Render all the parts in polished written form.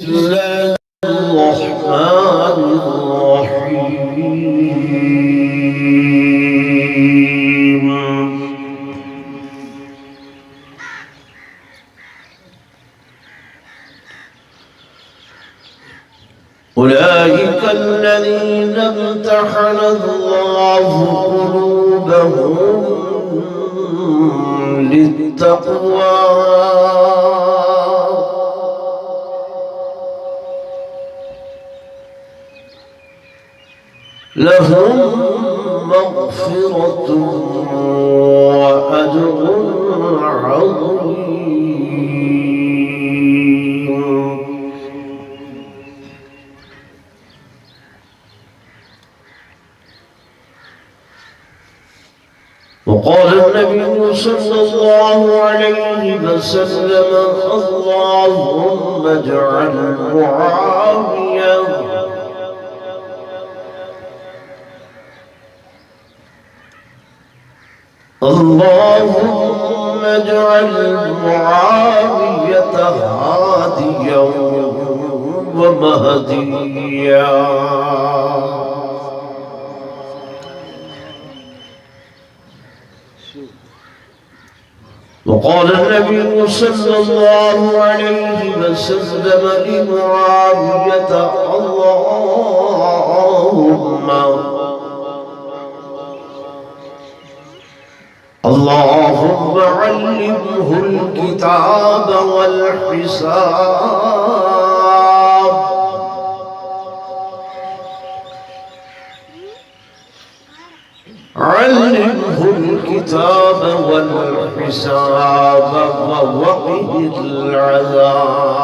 بسم الله الرحمن الرحيم. أولئك الذين امتحن الله قلوبهم للتقوى لهم مغفرة وأجر عظيم. وقال النبي صلى الله عليه وسلم اللهم اجعل معاوية اللهم اجعل معاوية هاديا ومهديا. وقال النبي صلى الله عليه وسلم لمعاوية اللهم علمه الكتاب والحساب علمه الكتاب والحساب ووقه العذاب.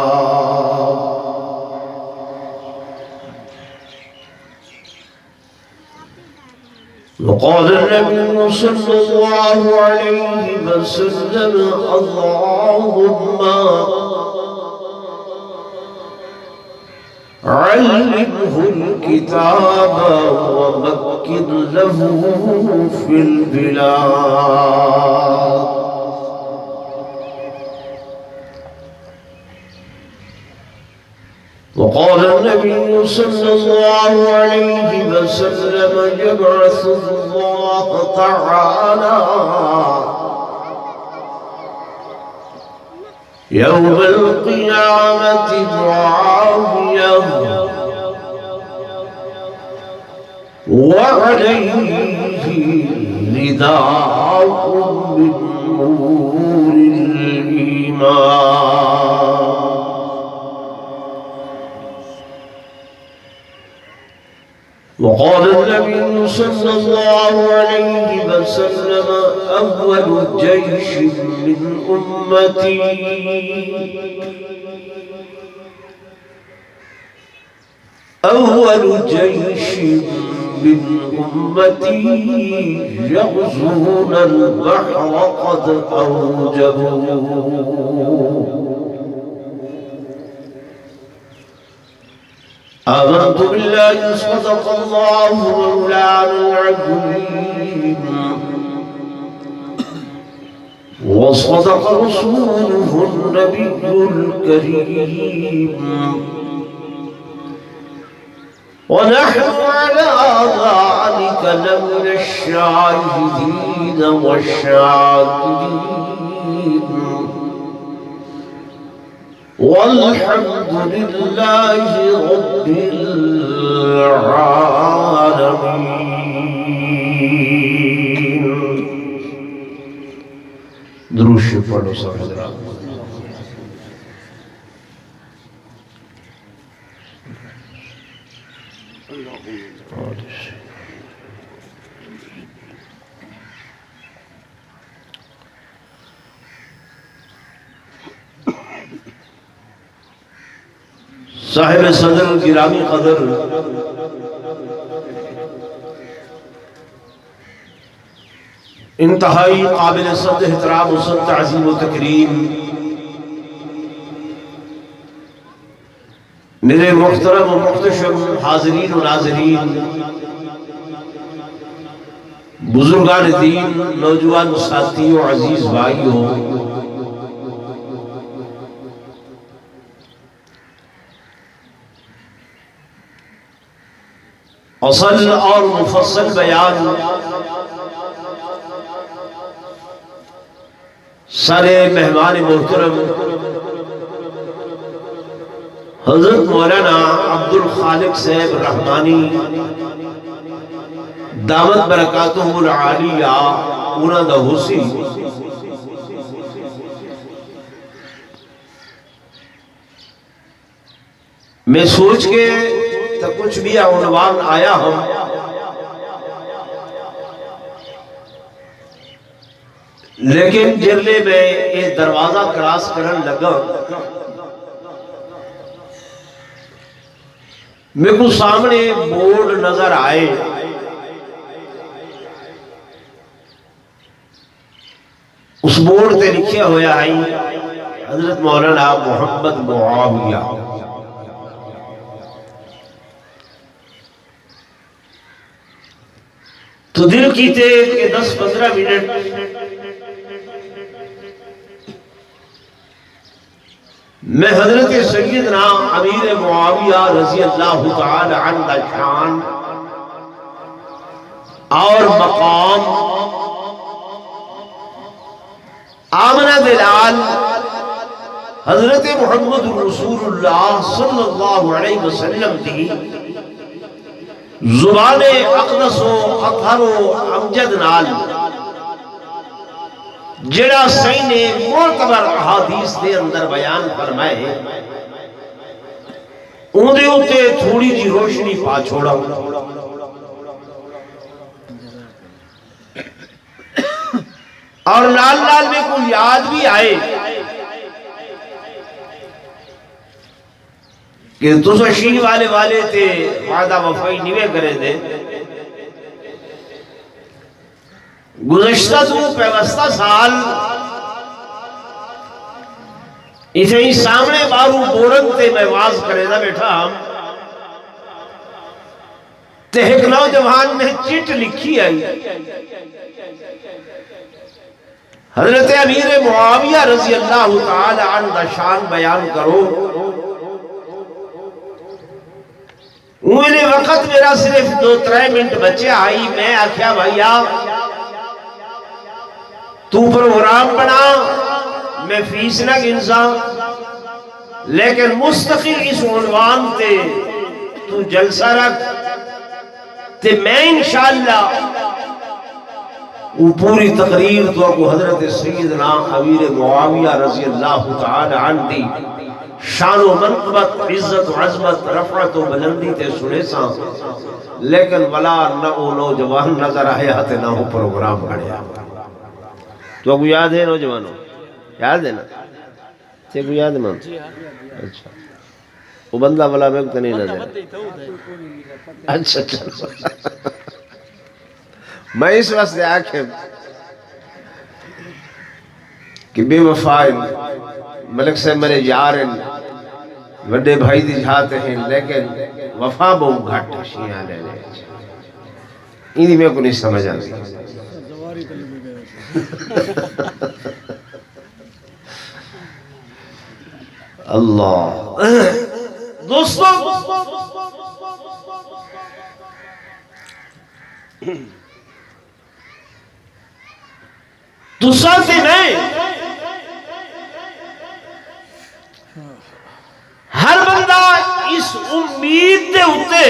وقال النبي صلى الله عليه وسلم اللهم علمه الكتاب ومكن له في البلاد. وقال النبي صلى الله عليه وسلم يبعث الله تعالى يوم القيامة معاوية وعليه رداء من نور الإيمان. وقال النبي صلى الله عليه وسلم أول جيش من أمتي يغزون البحر قد أوجبوا. آمنت بالله صدق الله مولانا العظيم وصدق رسوله النبي الكريم ونحن على ذلك لمن الشاهدين والشاكرين والحمد لله رب العالمين. درود پڑھو سب حضرات. صاحب صدر گرامی قدر انتہائی قابل صد احترام و صد تعظیم و تکریم میرے محترم و محتشم حاضرین و ناظرین، بزرگان دین، نوجوان ساتھی و عزیز بھائیوں، اصل اور مفصل بیان سارے مہمان محترم حضرت مولانا عبد الخالق صاحب رحمانی دامت برکاتہم العالیہ انہاں دا حسی میں سوچ کے تو کچھ بھی عنوان آیا ہم لیکن جرلے میں یہ دروازہ کراس کرن لگا میرے کو سامنے بورڈ نظر آئے اس بورڈ تے لکھیا ہویا ہے حضرت مولانا محمد معاویہ تو دل کیتے کہ 10-15 منٹ میں حضرت سیدنا امیر معاویہ رضی اللہ تعالی عنہ شان اور مقام آمنہ دلال حضرت محمد رسول اللہ صلی اللہ علیہ وسلم دی زبان اقدس و اطہر و امجد نال جڑا صحیح نے معتبر احادیث دے اندر بیان فرمائے ان دے ہوتے تھوڑی جی روشنی پا چھوڑا اور لال لال میں کوئی یاد بھی آئے کہ تُسو شیح والے تے وعدہ وفائی نیوے کرے دے گزشتہ تو پیوستہ سال اسے ہی سامنے بارو بورن تے میں واز کرے دا بیٹھا ہم تے ایک نوجوان نے چٹ لکھی آئی حضرت امیر معاویہ رضی اللہ تعالی عنہ شان بیان کرو انہیں وقت میرا صرف 2-3 منٹ بچے آئی میں آکھیا بھائیا تو پروگرام بنا میں فیس نہ گنسا لیکن مستقل اس عنوان تے تو جلسہ رکھ تے میں انشاءاللہ وہ پوری تقریر تو کو حضرت سیدنا امیر معاویہ رضی اللہ تعالی عنہ دی شان و منقبت عزت و عظمت رفعت و بلندی تے سنے ساں لیکن ولا نہ او نوجوان نظر آیا تے نہ ہو پروگرام بڑھیا تو کو یاد ہے نوجوانوں یاد ہے نا تے کو یاد مان اچھا وہ بندہ ولا میں کو نہیں نظر اچھا چلو میں اس واسطے آنکھیں کہ بے وفائن ملک سے میرے یارن وڈے بھائی دی جاتے ہیں لیکن وفا بہت گھٹ شیعہ لے لے انہی میں کو نہیں سمجھ آتی اللہ دوستوں دوسرا سے میں ہر بندہ اس امید دے ہوتے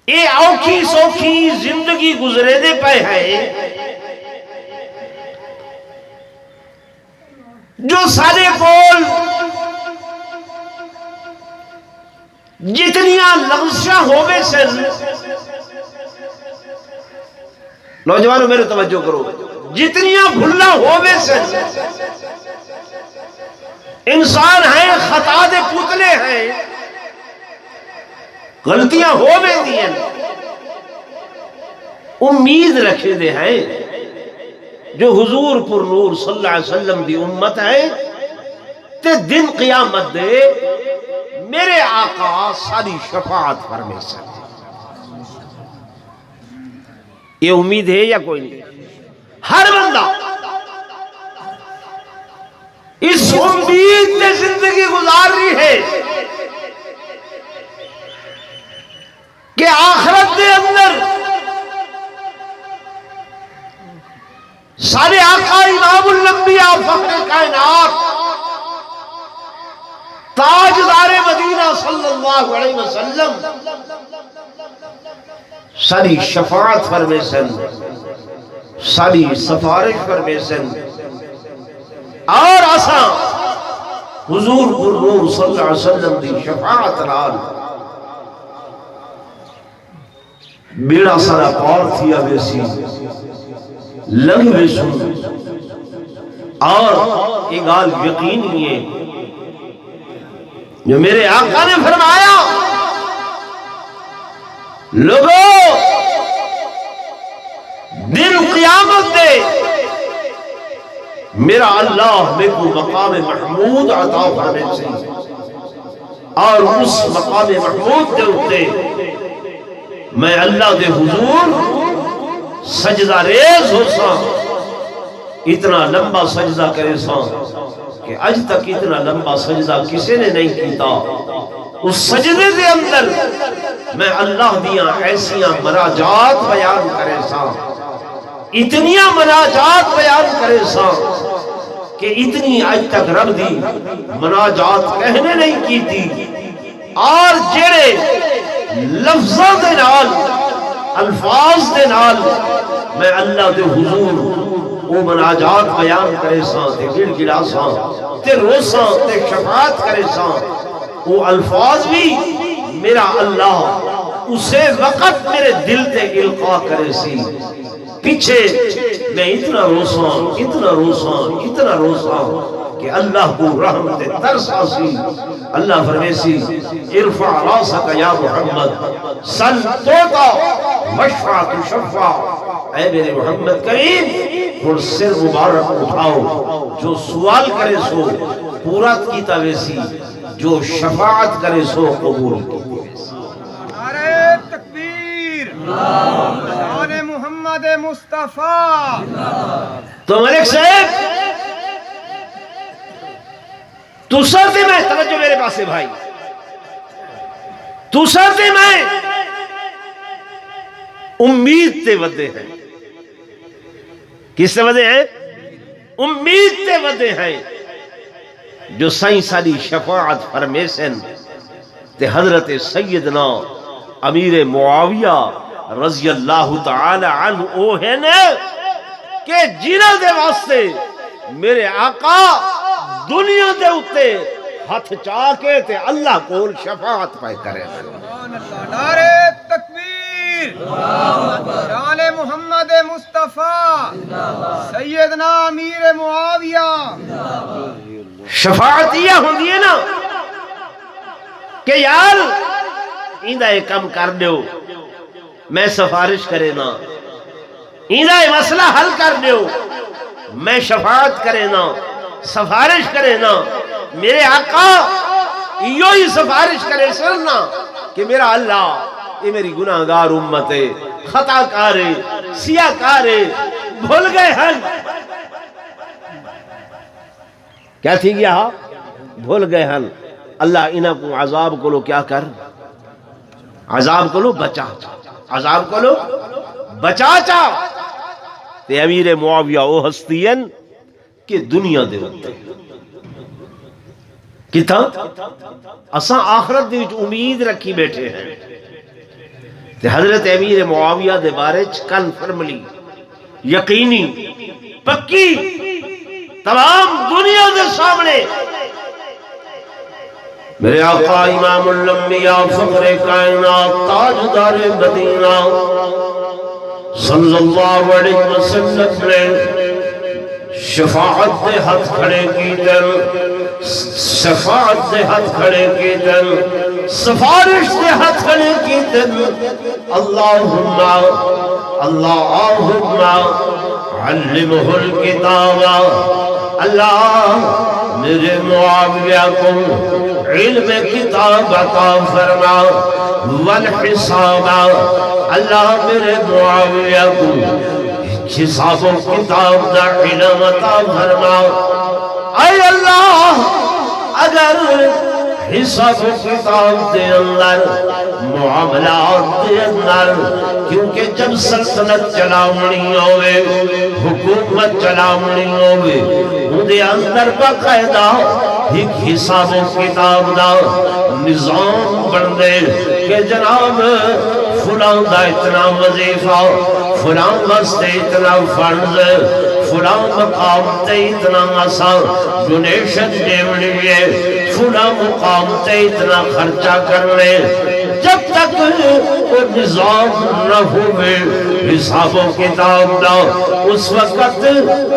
اے اوکھی سوکھی زندگی گزرے دے پہ ہے جو سارے کول جتنیاں لغزشاں ہوئے سے نوجوانوں میرے توجہ کرو جتنیاں بھلا ہوئے سے انسان ہیں خطا دے پتلے ہیں غلطیاں ہوئے دیں امید رکھے دے ہیں جو حضور پر نور صلی اللہ علیہ وسلم دی امت ہے تے دن قیامت دے میرے آقا ساری شفاعت فرمے سے یہ امید ہے یا کوئی نہیں ہر بندہ اس امید نے میں زندگی گزار رہی ہے کہ آخرت کے اندر سارے آقا امام الانبیاء فخر کائنات تاجدار مدینہ صلی اللہ علیہ وسلم ساری شفاعت فرمیسن، ساری سفارش فرمیسن، اور اساں حضور پر صلی اللہ علیہ وسلم دی شفاعت نال بیڑا سارا پار تھیا ویسی لگ ویسو، اور یہ گال یقین ہی ہے جو میرے آقا نے فرمایا لوگوں دن قیامت دے میرا اللہ میں کو مقام محمود عطا فرمے سے، اور اس مقام محمود دے اتے میں اللہ دے حضور سجدہ ریز ہو سا، اتنا لمبا سجدہ کرے سا کہ اج تک اتنا لمبا سجدہ کسی نے نہیں کیتا۔ اس سجدے دے اندر میں اللہ دیاں ایسیاں مناجات بیان کرے سا، اتنیاں مناجات بیان کرے سا کہ اتنی آج تک رب دی مناجات کہنے نہیں کی تھی، اور جڑے لفظوں دے نال الفاظ دے نال میں اللہ دے حضور وہ مناجات بیان کرے سا تے گڑ گڑا سا تے رو سا تے شفاعت کرے سا، وہ الفاظ بھی میرا اللہ اسے وقت میرے دل تے القا کرے سی، پیچھے میں اتنا روسا اتنا روسا اتنا روسا کہ اللہ کو رحمت ترس آسی۔ اللہ فرمیسی ارفع راسک یا محمد سل توتا وشفع تشفع، اے میرے محمد کریم اور سر مبارک اٹھاؤ، جو سوال کرے سو پورا کیتا ویسی، جو شفاعت کرے سو قبول کیتا ویسی۔ نعرہ تکبیر، شان محمد مصطفیٰ۔ تو ملک صاحب تو سرتے میں توجہ میرے پاس ہے بھائی، تو سرتے میں امید تے ودے ہیں، کس سے ودے ہیں؟ امید تے ودے ہیں، جو سائیں ساری شفاعت فرمیسن تے حضرت سیدنا امیر معاویہ رضی اللہ تعالی عنہ او ہے نا کہ جنہ دے واسطے میرے آقا دنیا دے اتے ہاتھ چاکے تے اللہ کول شفاعت پائے کرے۔ نعرہ تکبیر، شان محمد مصطفیٰ سیدنا امیر معاویہ۔ شفاعت یہ ہوندی ہے نا کہ یار ایندہ ایک کم کر دیو، میں سفارش کرے نا، ایندہ ایک مسئلہ حل کر دیو، میں شفاعت کرے نا، سفارش کرے نا۔ میرے آقا یہ ہی سفارش کرے سرنا کہ میرا اللہ یہ میری گناہگار امت ہے، خطا کارے سیاہ کارے بھول گئے ہیں، کیا تھی گیا بھول گئے ہیں، اللہ انہاں کو عذاب کو لو کیا کر، عذاب کو لو بچا، عذاب کو لو بچا چا۔ تے امیر معاویہ او ہستین کہ دنیا دے وقت کتا اساں آخرت دے وچ امید رکھی بیٹھے ہیں، تے حضرت امیر معاویہ دے بارے کنفرملی یقینی پکی تمام دنیا دے سامنے میرے آقا امام الانبیاء فخر کائنات تاجدار مدینہ صلی اللہ علیہ وسلم نے شفاعت دے ہاتھ کھڑے کی دن، شفاعت دے ہاتھ کھڑے کی دن، سفارش دے ہاتھ کھڑے کی دن، اللہم اللہم علمہ الکتاب، اللہ میرے معاویہ کو علم کتاب عطا فرما، والحساب اللہ میرے معاویہ کو حساب و کتاب دا علم عطا فرما۔ اے اللہ اگر حساب و کتاب دے اندر معاملات دے اندر، کیونکہ جب سلطنت چلاونی ہوئے، حکومت چلاونی ہوئے، اندے اندر باقاعدہ ایک حساب و کتاب دا نظام بن دے کہ جناب فلان دا اتنا وظیفہ، فلان واسطے اتنا فرض، فلان مقام تے اتنا مسا ڈونیشن دیونی ہے، فلان مقام تے اتنا خرچہ کرنے. جب تک وہ نظام نہ ہوئے حساب و کتاب نہ، اس وقت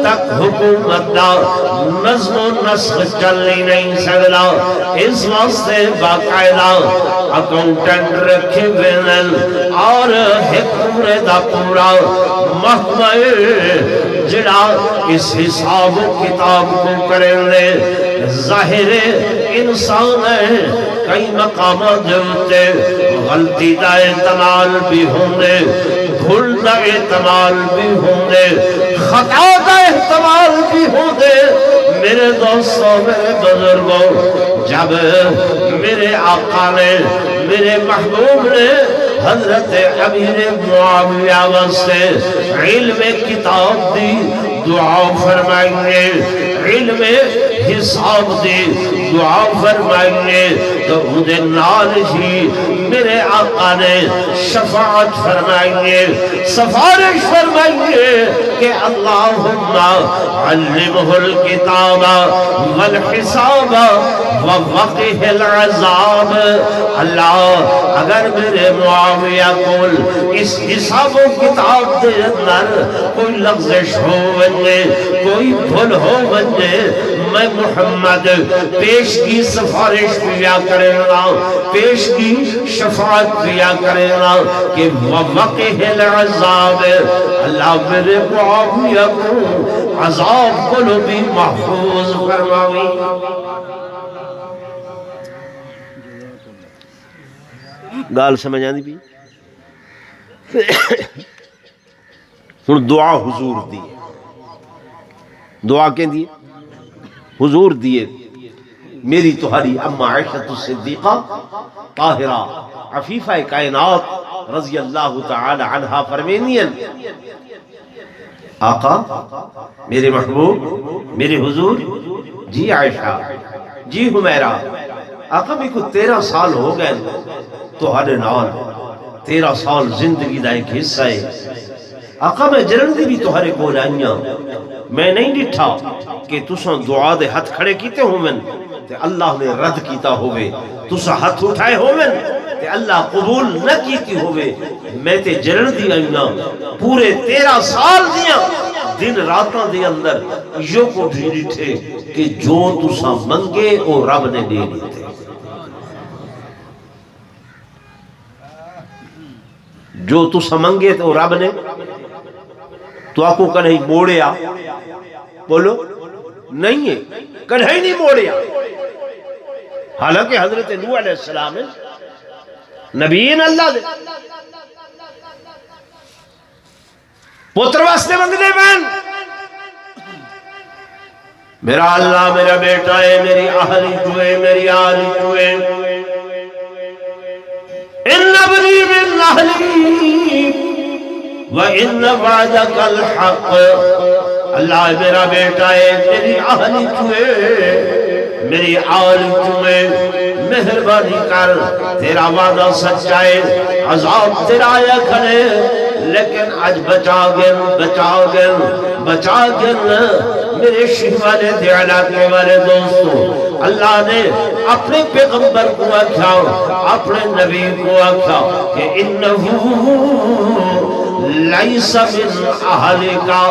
تک حکومت نہ نظم و نسق چلنی نہیں سکتا. اس واسطے باقاعدہ اکاؤنٹنٹ رکھے ہوئے اور ایک پورے دا پورا محکمہ جڑا اس حساب و کتاب کو کریں لے. ظاہر انسان ہے، کئی مقامات ہوتے غلطی دا احتمال بھی ہوں گے، بھول دا احتمال بھی ہوں گے، خطا دا احتمال بھی ہوں گے. میرے دوستوں، میرے بزرگوں، جب میرے آقا نے، میرے محبوب نے حضرت امیر معاویہ واسطے علم کتاب دی دعا فرمائیں، علم حساب دی دعا فرمائیں، تو مجھے نال ہی میرے آقا نے شفاعت فرمائیں، سفارش فرمائیں کہ اللہم علمہ الکتاب والحساب ووقہ العذاب. اللہ اگر میرے معاویہ کول اس حساب و کتاب دے اندر کوئی لغزش ہو ونجے، کوئی بھول ہو ونجے، میں محمد پیش کی سفارش کیا کریں گا، پیش کی شفاعت کیا کریں گا کہ ووقہ العذاب، اللہ میرے معاویہ کو عذاب کو بھی محفوظ فرماوی. گال سمجھ آندی بھی. ہن دعا حضور دی، دعا کہیں دیئے حضور دیئے. میری تمہاری اما عائشہ الصدیقہ طاہرہ عفیفہ کائنات رضی اللہ تعالی عنہا فرمینین، آقا میرے محبوب، میرے حضور، جی عائشہ، جی حمیرہ، آقا میں کو 13 سال ہو گئے تہاڈے نال، 13 سال زندگی دا ایک حصہ ہے. آقا میں جلن دی بھی تہاڈے کول آئیاں، میں نہیں ڈٹھا کہ تساں دعا دے ہاتھ کھڑے کیتے ہومن تے اللہ نے رد کیتا ہوئے، تساں ہاتھ اٹھائے ہومن تے اللہ قبول نہ کیتی ہوئے. میں تے جلن دی آئیاں پورے 13 سال دیاں دن راتاں دے اندر یو کو ڈھیٹھے کہ جو تساں منگے او رب نے دے دیتے. جو تو سمنگے تو رب نے تو آپ کو کدھیں موڑیا، بولو نہیں ہے، کدھیں نہیں موڑیا. حالانکہ حضرت نوح علیہ السلام نبیین اللہ دے پتر واسطے منگنے بین، میرا اللہ میرا بیٹا ہے، میری اہلی جوئے، میری آلی جوئے، ان ابنی من اہلی وَإِنَّ وَعْدَكَ الْحَقِّ. اللہ میرا بیٹا ہے، میری اہلی چوئے، میری آل چوئے، مہربانی کر، تیرا وعدہ سچائے، عذاب تیرا آیا کھڑے، لیکن آج بچا گن، بچا گن، بچا گن. میرے شہوالے دیعلا کے والے دوستوں، اللہ نے اپنے پیغمبر کو آکھا، اپنے نبی کو آکھا کہ انہو لیس من اہلی کا،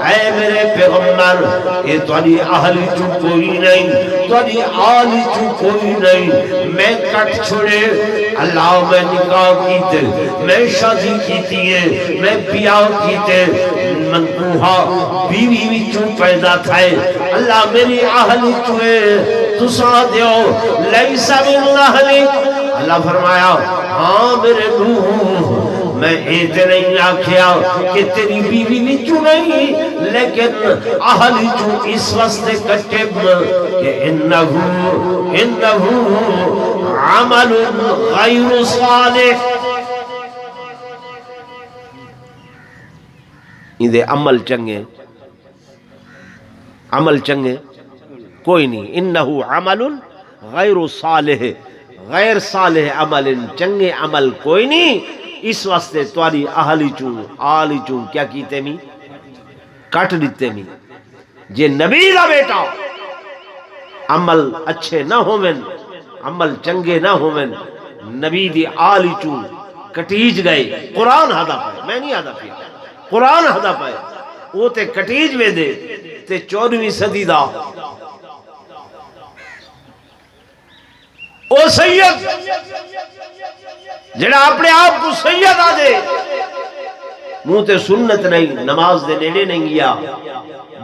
اے میرے پیغمبر یہ تاری اہلی چو کوئی نہیں، تاری آلی چو کوئی نہیں. میں کٹ چھوڑے، اللہ میں نکاح کیتے، میں شادی کیتی ہے، میں بیاہ کیتے، منکوہا بیوی بھی چو پیدا تھائے. اللہ میری اہلی چوئے تسا دیو لیس من اہلی. اللہ فرمایا ہاں میرے نوح میں ایتے نہیں آکھیا کہ تیری بیوی وچوں نہیں لیکن اہل وچوں اس واسطے کٹے کہ انہو عمل غیر صالح، اندے عمل چنگے، عمل چنگے کوئی نہیں، انہو عمل غیر صالح، غیر صالح عمل، چنگے عمل کوئی نہیں، اس واسطے تواری اہلی چوں آلی چوں کیا کیتے می کٹ دیتے می۔ جے نبی دا بیٹا عمل اچھے نہ ہومن، عمل چنگے نہ ہومن، نبی دی آلی چوں کٹیج گئے، قرآن ہدا پائے، میں نہیں ہدا پیا، قرآن ہدا پائے، وہ تے کٹیج میں دے تے 14ویں صدی دا او سید جڑا اپنے آپ کو سید آدھے، منہ تے سنت نہیں، نماز دے نیڑے نہیں گیا،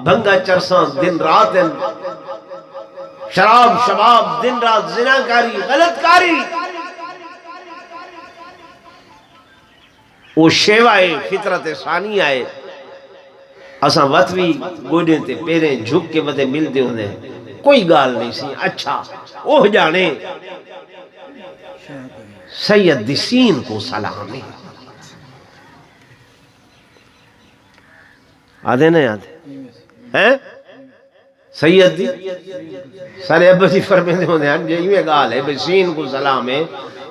بھنگا چرساں دن رات، شراب شباب دن رات، زناکاری غلط کاری، وہ شیوائے فطرت ثانی آئے، اساں وطوی گوڑے تے پیریں جھک کے بدے مل دے ہونے، کوئی گال نہیں سی، اچھا اوہ جانے سید دی سین کو سلامی، آدھے نہیں آدھے ہیں سید دی سارے ابا جی فرمیندے ہونے ہیں جو یہ گال ہے بے سین کو سلام ہے،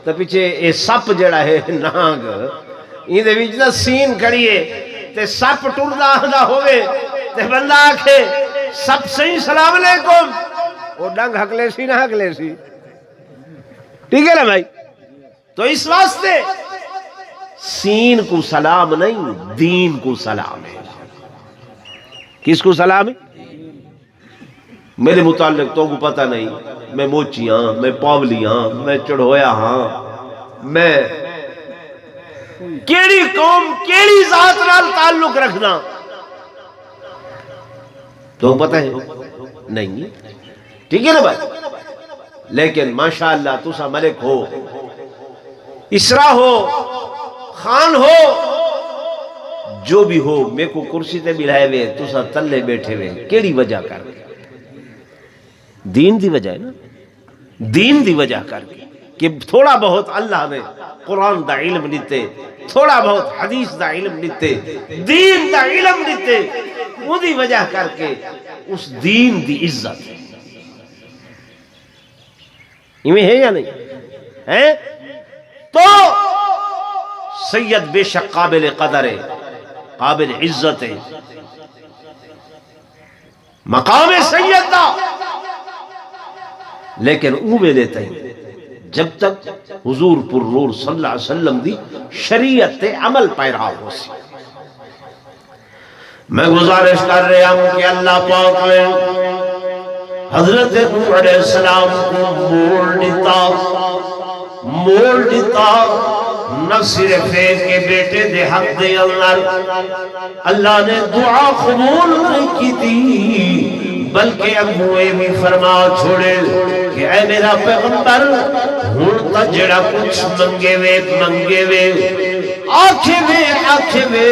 تو پیچھے اے سپ جڑا ہے نانگ یہ دے بیچ دا سین کھڑیے تے سپ ٹردہ آدھا ہوئے تے بندہ آکھے سپ صحیح سلام علیکم، وہ ڈنگ حق لے سی نہ حق لے سی، ٹھیک ہے نا بھائی؟ تو اس واسطے سین کو سلام نہیں، دین کو سلام ہے۔ کس کو سلام ہے؟ میرے متعلق تو کو پتہ نہیں، میں موچی ہاں، میں پاولی ہاں، میں چڑھویا ہاں، میں کیڑی قوم کیڑی ذات نال تعلق رکھنا تو پتہ ہے نہیں، ٹھیک ہے نا بھائی؟ لیکن ماشاءاللہ تسا ملک ہو، اسرا ہو، خان ہو، جو بھی ہو، میں کو کرسی تے ملائے ہوئے تسا تلے بیٹھے ہوئے، کیڑی وجہ کر دین دی وجہ ہے نا، دین دی وجہ کر کہ تھوڑا بہت اللہ نے قرآن دا علم دیتے، تھوڑا بہت حدیث دا علم دیتے، دین دا علم دیتے، وہ دی وجہ کر کے اس دین دی عزت یہ ہے یا نہیں ہے؟ تو سید بے شک قابل قدر ہے، قابل عزت ہے، مقام سید دا، لیکن او میں لیتا ہے جب تک حضور پر نور صلی اللہ علیہ وسلم دی شریعت عمل پیرا ہو سی۔ میں گزارش کر رہا ہوں کہ اللہ پاک نے حضرت نوح علیہ السلام کو موڑ دیتا، نہ صرف ایک کے بیٹے دے حق دے اللہ نے دعا قبول نہیں کی تھی، بلکہ ابوئے بھی فرما چھوڑے کہ اے میرا پیغمبر ہون تا جڑا کچھ منگے وے آکھے وے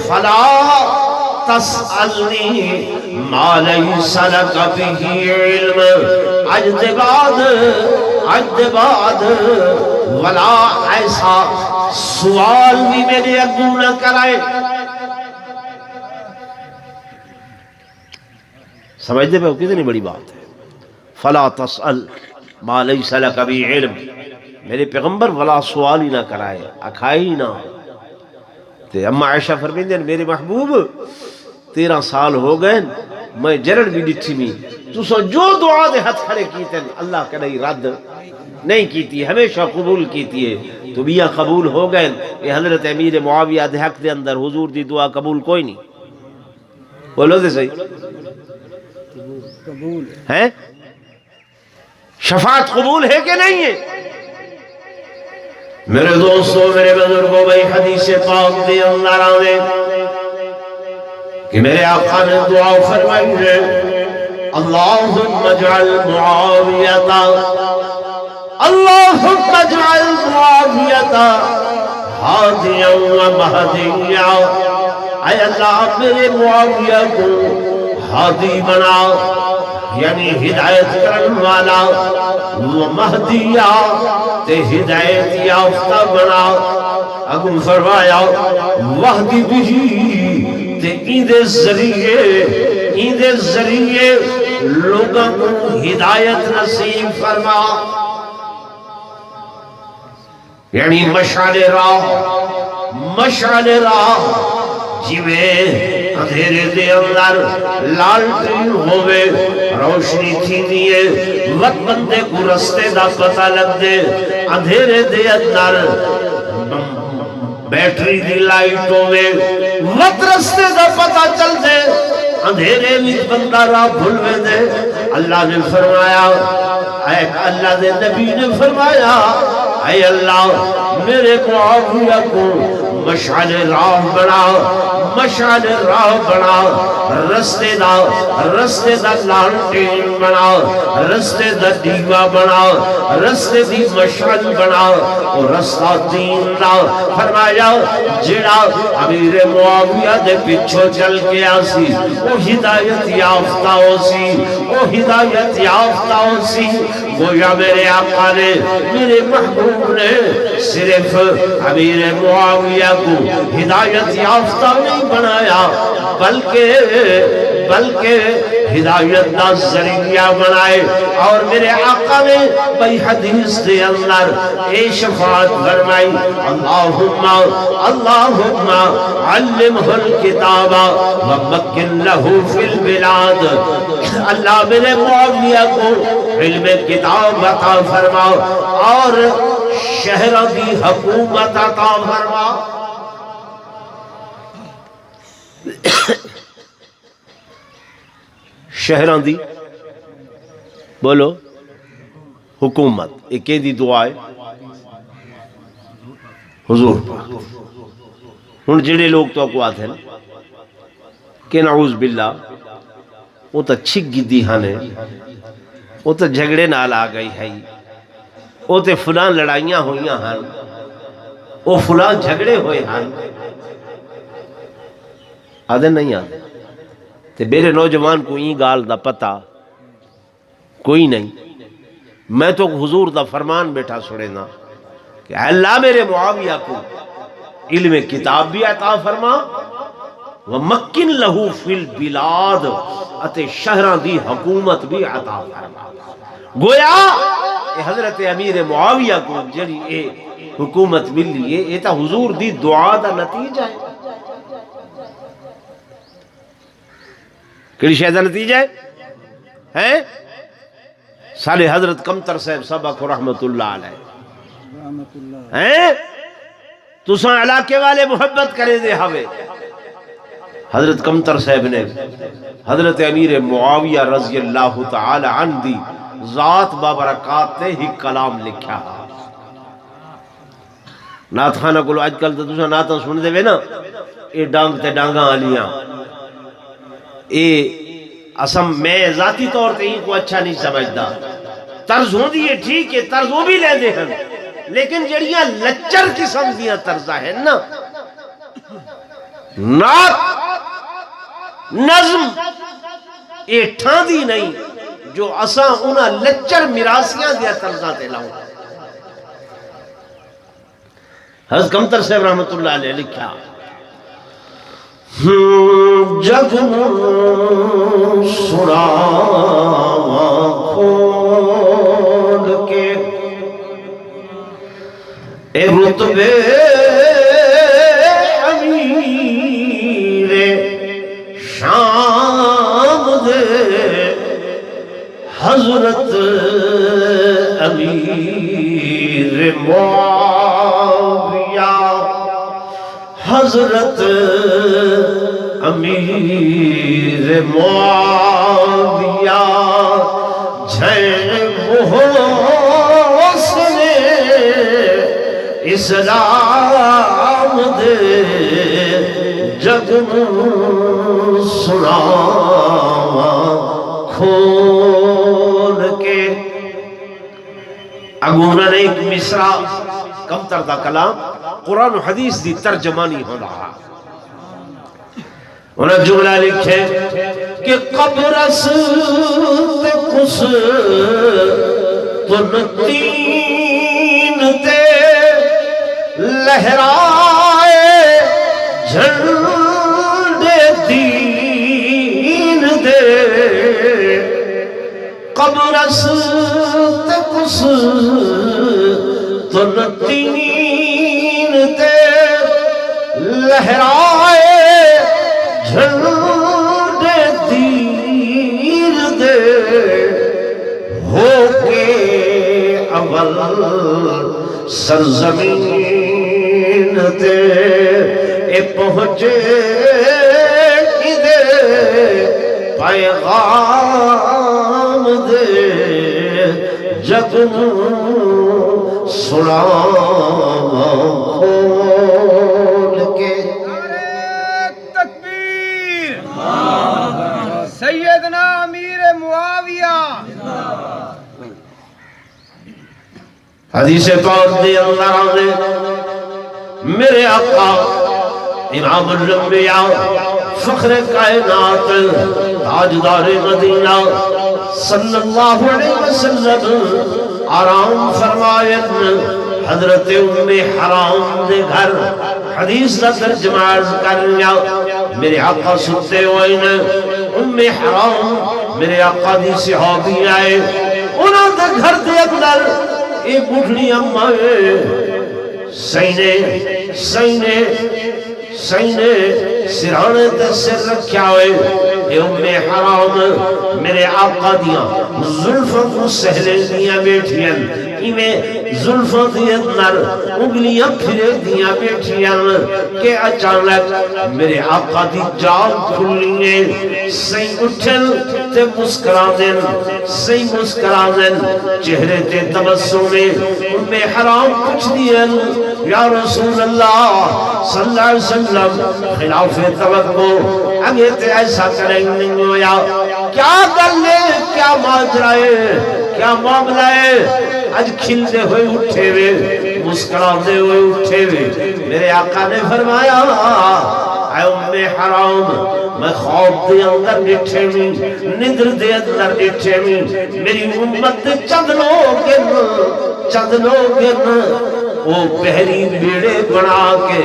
فلا تسألنی ما لیس لک بہ علم، عجد بعد ولا ایسا سوال بھی میرے اگو نہ کرائے۔ سمجھتے پہ کتنی بڑی بات ہے، فلا تسأل ما لیس لک بہ علم، میرے پیغمبر ولا سوال ہی نہ کرائے، اکھائے ہی نہ۔ تے اما عائشہ فرمیندے میرے محبوب 13 سال ہو گئے میں جرڑ بھی ڈٹھی میں، تو سو جو دعا دے ہاتھ کھڑے کیتے ہیں اللہ کا نہیں رد نہیں کیتی، ہمیشہ قبول کیتی ہے، تو بیا قبول ہو گئے۔ یہ حضرت امیر معاویہ دے حق دے اندر حضور دی دعا قبول کوئی نہیں، بولو دے صحیح ہے؟ شفاعت قبول ہے کہ نہیں ہے؟ میرے دوستوں میرے بزرگوں بھائی حدیث پاک دے اندر آنے کہ میرے آقا نے دعا فرمائی ہے اللہم اجعل معاویتا ہادیا و مہدیا، اے اللہ میرے معاویہ کو ہادی بنا، یعنی ہدایت کرن والا، و مہدیا تے ہدایت یافتہ بنا۔ اگوں فرمایا وحدی بھی تے ایندے ذریعے لوگوں کو ہدایت نصیب فرما، یعنی مشعل راہ جویں اندھیرے دے اندر لالٹین ہوئے روشنی تھی دیئے، وقت بندے کو رستے دا پتہ لگ دے، اندھیرے دے اندر بیٹری دی لائٹ ہوئے وقت رستے دا پتہ چل دے، اندھیرے میں بندہ راہ بھولوے دے۔ اللہ نے فرمایا، اے اللہ دے نبی نے فرمایا، اے اللہ میرے معاویہ کو مشعل راہ بنا، مشعل راہ بنا، رستے دا لانٹین بنا، رستے دا دیوا بنا، رستے دی مشعل بنا، اور رستہ دین دا۔ فرمایا جڑا امیر معاویہ دے پیچھو چل کے آسی وہ ہدایت یافتہ ہو سی، وہ ہدایت یافتہ ہو سی۔ گویا میرے آقا نے، میرے محبوب نے صرف امیر معاویہ کو ہدایت یافتہ نہیں بنایا، بلکہ ہدایت دا ذریعہ بنائے۔ اور میرے آقا نے بھئی حدیث دے اندر اے شفاعت فرمائی، اللہم علمہ الکتاب ومکن لہو فی البلاد، اللہ میرے معاویہ کو علم کتاب عطا فرما اور شہروں کی حکومت عطا فرما۔ شہروں دی بولو حکومت، ایک دی دعا ہے حضور پاک۔ ہن جڑے لوگ تو کو آتے ہیں کہ نعوذ باللہ وہ تو چھک گی ہانے، وہ تو جھگڑے نال آ گئی ہے، وہ تو فلان لڑائیاں ہوئیاں ہن، وہ فلان جھگڑے ہوئے ہن، آدھے نہیں آدھے تے میرے نوجوان کو این گال دا پتہ کوئی نہیں۔ میں تو حضور دا فرمان بیٹھا سنے نا کہ اللہ میرے معاویہ کو علم کتاب بھی عطا فرما، ومکن لہو فی البلاد، اتے شہران دی حکومت بھی عطا فرما۔ گویا حضرت امیر معاویہ کو جڑی اے حکومت ملی ہے، یہ تا حضور دی دعا دا نتیجہ ہے۔ کڑی شہدہ نتیجہ ہے؟ سالے حضرت کمتر صاحب سبق رحمت اللہ علیہ ہیں، تساں علاقے والے محبت کرے دے ہوئے۔ حضرت کمتر صاحب نے حضرت امیر معاویہ رضی اللہ تعالی عنہ دی ذات بابرکات نے ہی کلام لکھا۔ نات خانہ کو آج کل تو تساں ناتاں سن دے وے نا، اے ڈانگ تے ڈانگاں آلیاں، اے اسم میں ذاتی طور تے ہی کو اچھا نہیں سمجھدا۔ طرز ہوں دیئے ٹھیک ہے، طرز وہ بھی لے دے ہیں، لیکن جڑیاں لچر قسم دیاں طرزہ ہیں نا، نات نظم اے ٹھان دی نہیں جو اساں انہاں لچر مراسیاں دیا طرزہ تے لاؤں۔ حضرت کمتر صاحب رحمت اللہ علیہ لکھا، جگ سنا کھول کے اے رتبے امیر شام دے، حضرت امیر معاویہ، حضرت امیر معاویہ جھے محسن اسلام دے، جگ سناواں کھول کے۔ اگوں انہوں نے ایک مصرع کمتر دا کلام قرآن و حدیث دی ترجمانی ہو رہا انہیں جملہ لکھے کہ قبر تے کس تین تے لہرائے جھنڈے دین دے قبر تے کس تین تے لہرائے جھنڈے دین دے ہو کے اول سرزمین تے اے پہنچے دے پیغام دے جگ سنا کھول کے سیدنا امیر معاویہ حدیث پاک دے اللہ نے میرے آقا امام الانبیاء فخر کائنات تاجدار مدینہ صلی اللہ علیہ وسلم آرام فرمائن حضرت ام حرام دے گھر حدیث کا ترجمہ عرض کرنیا میرے آقا سنتے ہوئے ام حرام میرے آقا دی صحابی آئے انہوں دے گھر دے اندر ایک بڑھنی اممہ سینے سرانے تے سر رکھیا ہوئے اے ام حرام میرے آقا دیاں زلفوں کو سہلے دیاں بیٹھیاں میں زلفوں دیاں نر انگلیاں پھرے دیاں بیٹھیاں کہ اچانک میرے آقا دی جاگ کھلنے سی اٹھن تے مسکرا دین چہرے تے تبسم میں ام حرام پوچھ دیا یا رسول اللہ صلی اللہ علیہ وسلم خلاف توقع اگے تے ایسا کریں نہیں ہویا کیا گلے کیا ماجرا ہے کیا معاملہ ہے آج کھلتے ہوئے اٹھے ہوئے مسکراتے ہوئے اٹھے ہوئے میرے آقا نے فرمایا اے ام حرام میں خواب دے اندر ڈٹھے میں نندر دے اندر ڈٹھے میں میری امت چند لوگ وہ بحری بیڑے بنا کے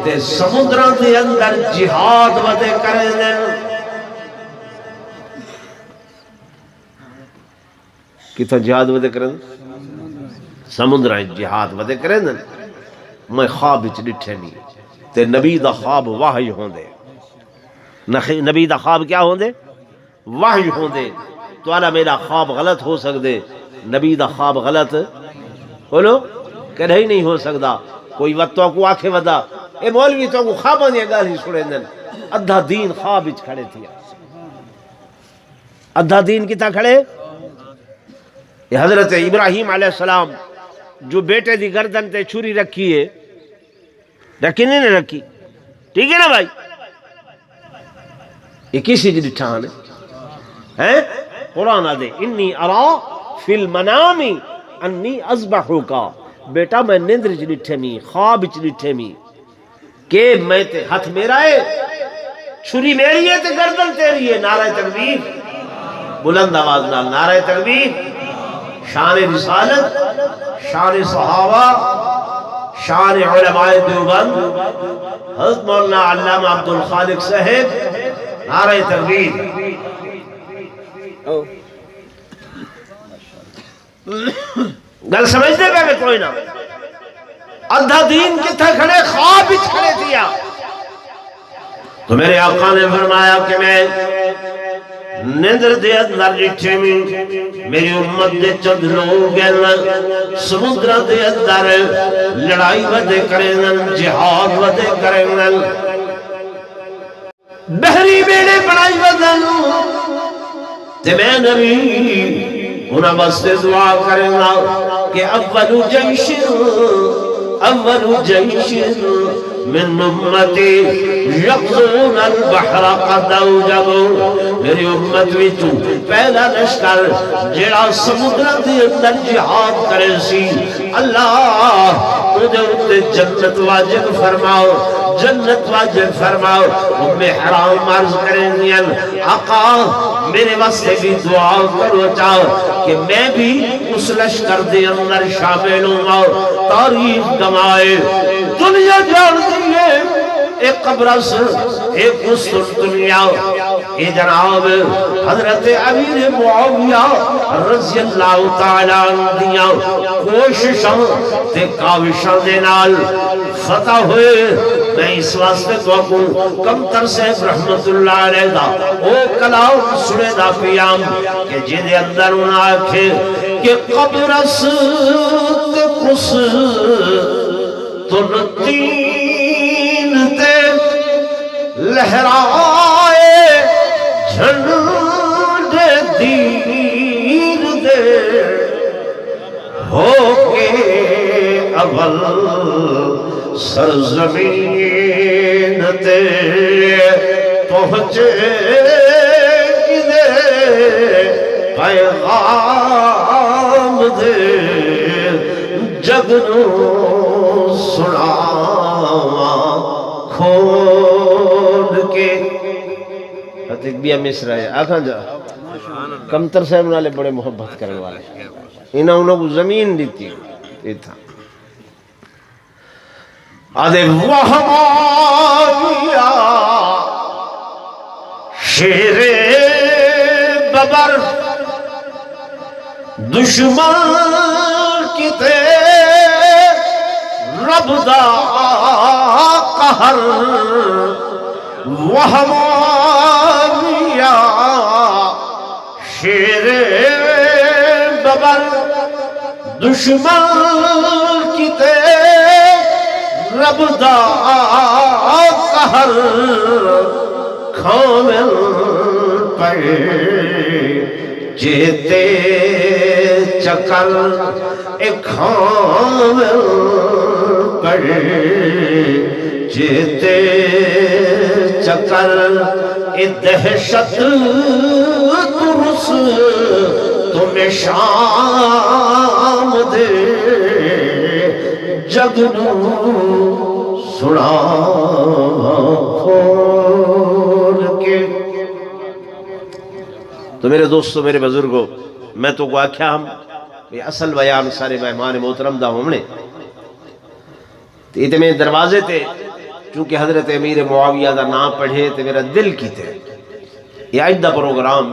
تے سمندران دے اندر جہاد ودے کرے دیں کتنا جہاد ودے کرے دیں سمندران جہاد ودے کرے دیں میں خواب اچھ ڈٹھے نہیں تے نبی دا خواب وحی ہوں دے نبی دا خواب کیا ہوں دے وحی ہوں دے تو آلہ میرا خواب غلط ہو سکتے نبی دا خواب غلط بولو کہہ ہی نہیں ہو سکتا کوئی وقت تو کو آنکھیں ودا اے مولوی تو کو خواباں دی گل ہی سنے دن ادھا دین خواب وچ کھڑے تھی ادھا دین کتا کھڑے یہ حضرت ابراہیم علیہ السلام جو بیٹے دی گردن تے چھری رکھی ہے رکھی نہیں رکھی ٹھیک ہے نا بھائی یہ کسی جی ڈٹھان ہے قرآن دے انی ارا فی المنام انی اذبحک بیٹا میں نیندر چ ڈٹھے می خواب چ ڈٹھے می کہ میں تے ہاتھ میرا ہے چھری میری ہے تے گردن تیری ہے نعرہ تکبیر بلند آواز نال نعرہ تکبیر شان رسالت شان صحابہ شان علماء دیوبند حضرت مولانا علامہ عبدالخالق صاحب نعرہ تکبیر گل سمجھتے پہ کوئی نہ ادھا دین کتھا کھڑے خواب اچ کھڑے دیا تو میرے آقا نے فرمایا کہ میں نیندر دے اندر ڈٹھے میں میری امت دے چند لوگ ہیں سمندر دے اندر لڑائی ودے کریں جہاد ودے کریں بحری بیڑے بڑائی ودن تے میں نبی انہاں بستے دعا کریں گا کہ اول جیش من امتی یغزون البحر قد اوجبوا میری امت وچوں پہلا لشکر جڑا سمندر دے اندر جہاد کرے سی اللہ اودے اُتے جنت واجب فرماؤ جنت واجب فرماؤ ام حرام عرض کریں گے آقا میرے واسطے بھی دعا کرو چاہو کہ میں بھی اس لشکر دے اندر شامل ہوں تاریخ گمائے دنیا جان دیئے ایک قبرص ایک قسطنطنیہ اے جناب حضرت امیر معاویہ رضی اللہ تعالیٰ عنہ دیاں کوششاں تے کاوشاں دے نال فتح ہوئے میں اس واسطے کو کمتر سے رحمت اللہ علیہ دا او کلام سنے دا پیام کہ جن اندر انہاں آکھے کہ قبرص تے قسطنطین تے لہرائے جھنڈے دین دے ہو کے اول سرزمین تے پہنچے کدے پیغام دے جگ نو سناواں کھول کے اتبیہ مصر ہے آکھاں جا کمتر صاحب نالے بڑے محبت کرنے والے انہوں کو زمین دیتی یہ تھا آدھے وہمانیہ شیر ببر دشمن کتے رب دا قہر وہمانیہ شیر ببر دشمن کتے رب دا قہر کھامل پر جیتے چکر ایک کھامل پر جیتے چکر اے دہشت ترس تمہیں شام دے جگ نو سنا کھول کے تو میرے دوستو میرے بزرگوں میں تو کو آکھیا ہم یہ اصل بیان سارے مہمان محترم دا ہومنے تو میں دروازے تے چونکہ حضرت امیر معاویہ دا نام پڑھے تو میرا دل کی تے یہ آج دا پروگرام